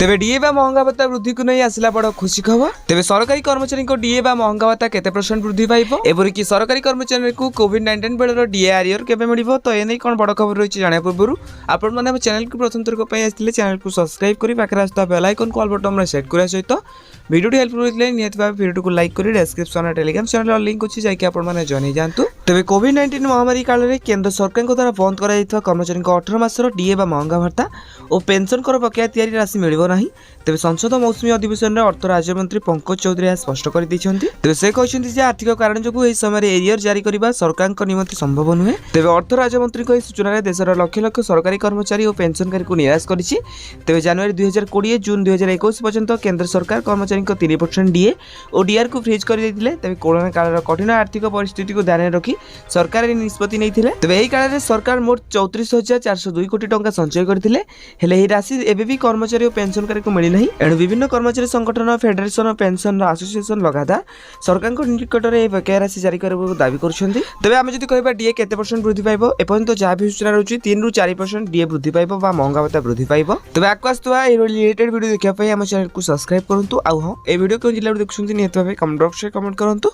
तेबे डीए बा महंगा भत्ता वृद्धि को नहीं आसला बड़ खुशी खबर। तेबे सरकारी कर्मचारी को डीए बा महंगा भत्ता केते परसेंट वृद्धि पाइबो एबोरी कि सरकारी कर्मचारी को कोविड-19 बेलर डीए आरियर केबे मिलिबो तो एनै कोन बड़ खबर रहिछि जाने पूर्व आपण माने हम चैनल को प्रथम थर को पई आस्थिले चैनल को सब्सक्राइब करी पाखरे आस्था बेल आइकन को ऑल बटन रे सेट करिया सहित वीडियो हेल्पफुल होइतले नियत भाबे वीडियो को लाइक करी डिस्क्रिप्शन टेलीग्राम चैनल लिंक अछि जाय कि आपण माने जनै जानतु। तेबे कोविड-19 महामारी काल रे केंद्र सरकार को द्वारा बंद करा जायथवा कर्मचारी को 18 मासर डीए बा महंगा भत्ता और पेंशन कर बकाया तयारी राशि मिलिबो नाही। तेबे संसद मौसुमी अधिवेशन में अर्थ राज्य मंत्री पंकज चौधरी स्पष्ट कर दैछन्ती। तेबे से कहछन्ती जे आर्थिक कारण जोगु एही समय एरियर जारी करबा सरकार को निमंत्रण संभव नुहे। तेबे अर्थ राज्य मंत्री को सूचना रे देशर लक्ष लक्ष सरकारी कर्मचारी और पेंशनकारी को निराश करिछि। तेबे जनवरी 2020 जून 2021 पर्यंत केंद्र सरकार कर्मचारी को 3% डीए और डीआर को फ्रीज कर दैथिले। तेबे कोरोना काल कठिन आर्थिक परिस्थिति को ध्यान रखी सरकार निष्पत्ति नैथिले। तेबे एही काल रे सरकार मोट 34,402 कोटी टंका संचय करथिले हेले एही राशि एबे भी कर्मचारी और पेंशनकारी को मिली नहीं। एणु विभिन्न कर्मचारी संगठन फेडरेशन पेंशन एसोसिएशन लगातार सरकार निकट में बकाया राशि जारी करने दावी करछन्ती। तेबे आमे जदि कहबा डीए केते परसेंट वृद्धि पाइबो एपर्यंत जहाँ भी सूचना रहउछि 3 रु 4% डीए वृद्धि पाइबो बा महंगा भत्ता वृद्धि पाइबो। तेबे आकु आस्तुवा ए रिलेटेड वीडियो देखिया पई हम चैनल को सब्सक्राइब करंतु। आ हां ए वीडियो को जिल्ला देखुछन्ती नियत भाबे कमेंट बॉक्स रे कमेंट करंतु।